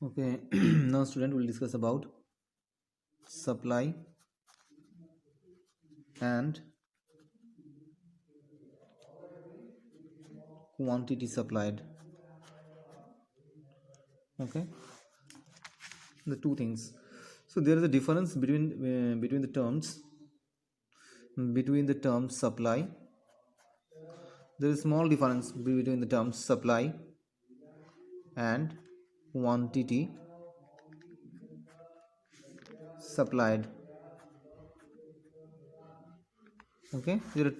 Okay, now student will discuss about supply and quantity supplied. Okay, the two things. So there is a difference between the terms supply. There is small difference between the terms supply and quantity supplied. Okay, there is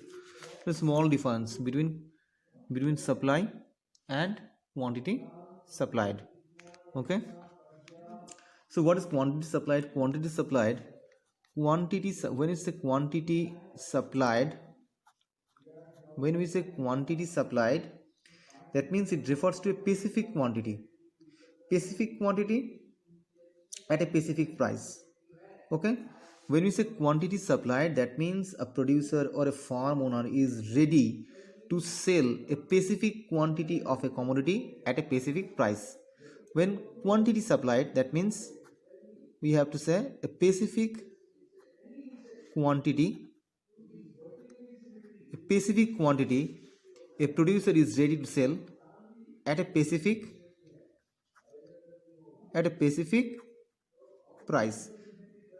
a small difference between supply and quantity supplied. Okay, so what is quantity supplied? When we say quantity supplied, that means it refers to a specific quantity at a specific price. Okay, when we say quantity supplied, that means a producer or a farm owner is ready to sell a specific quantity of a commodity at a specific price. When quantity supplied, that means we have to say a specific quantity a producer is ready to sell at a specific price.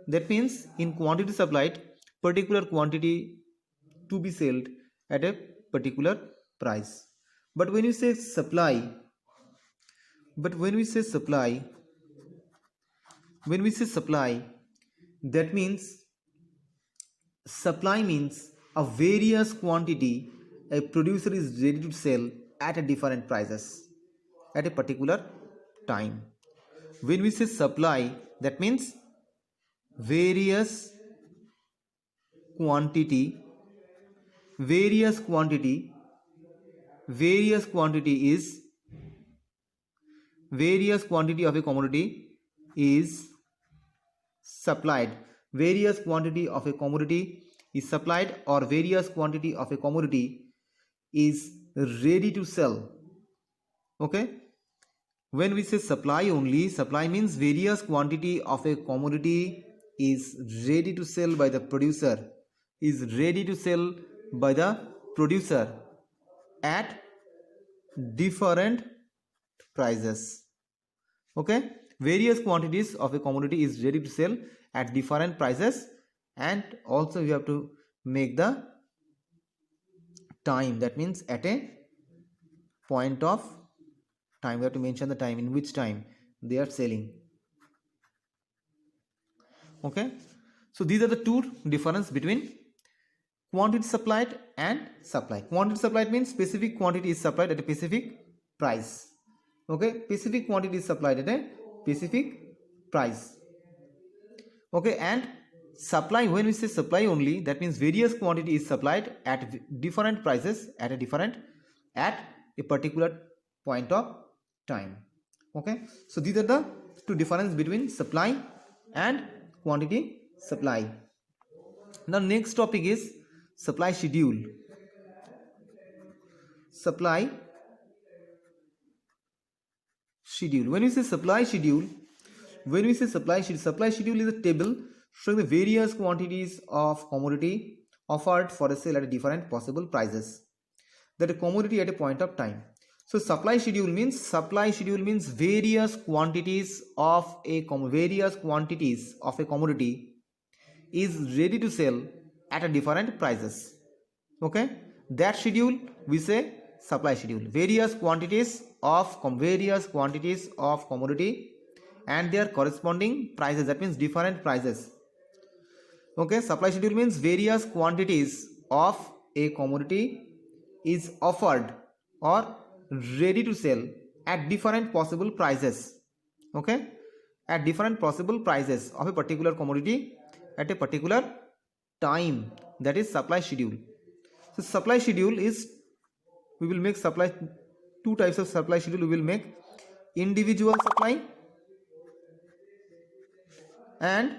That means in quantity supplied, particular quantity to be sold at a particular price. But when we say supply, that means supply means a various quantity a producer is ready to sell at a different prices at a particular time. When we say supply, that means various quantity various quantity of a commodity is supplied. Various quantity of a commodity is supplied, or various quantity of a commodity is ready to sell. Okay, when we say supply only, supply means various quantity of a commodity is ready to sell by the producer at different prices. Okay, various quantities of a commodity is ready to sell at different prices, and also you have to make the time. That means at a point of time, we have to mention the time, in which time they are selling. Okay, so these are the two difference between quantity supplied and supply. Quantity supplied means specific quantity is supplied at a specific price. Okay, specific quantity is supplied at a specific price. Okay, and supply, when we say supply only, that means various quantity is supplied at different prices at a particular point of time. Okay, so these are the two difference between supply and quantity supply. Now next topic is supply schedule. Supply schedule. When we say supply schedule is a table showing the various quantities of commodity offered for a sale at different possible prices that a commodity at a point of time. So supply schedule means various quantities of a commodity is ready to sell at a different prices. Okay, that schedule we say supply schedule. Various quantities of commodity and their corresponding prices, that means different prices. Okay, supply schedule means various quantities of a commodity is offered or ready to sell at different possible prices. Okay, at different possible prices of a particular commodity at a particular time, that is supply schedule. So supply schedule is, we will make two types of supply schedule. We will make individual supply and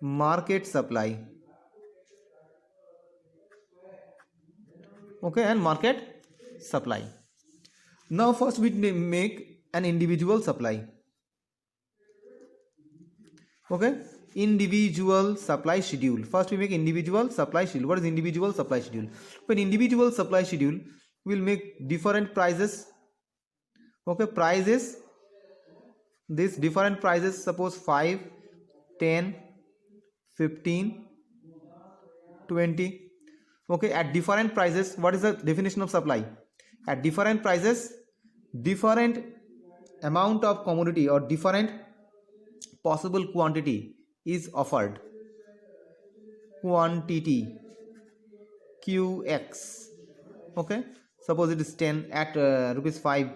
market supply. Okay, and market supply. Now first we make an individual supply. Okay, individual supply schedule. First we make individual supply schedule. What is individual supply schedule? When individual supply schedule, we will make different prices. Okay, prices, these different prices, suppose 5, 10, 15, 20. Okay, at different prices, what is the definition of supply? At different prices, different amount of commodity or different possible quantity is offered. Quantity QX. Okay, suppose it is 10 at rupees 5,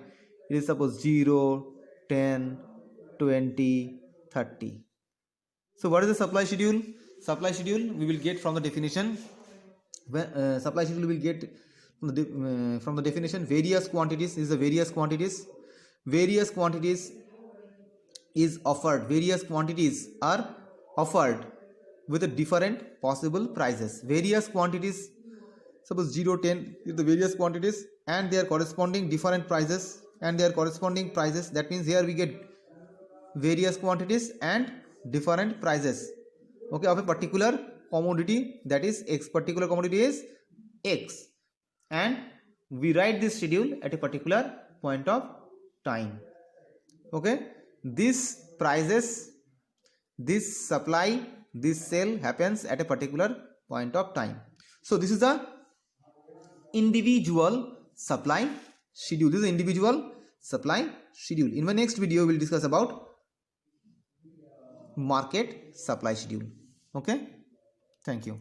it is suppose 0, 10, 20, 30. So what is the supply schedule? Supply schedule we will get from the definition. Supply schedule we will get from the definition. Various quantities is the various quantities. Various quantities is offered. Various quantities are offered with a different possible prices. Various quantities, suppose 0, 10 is the various quantities and their corresponding different prices and their corresponding prices. That means here we get various quantities and different prices, okay, of a particular commodity, that is X. Particular commodity is X, and we write this schedule at a particular point of time. Okay, this prices, this supply, this sale happens at a particular point of time. So this is the individual supply schedule. This is the individual supply schedule. In my next video we will discuss about market supply schedule. Okay, thank you.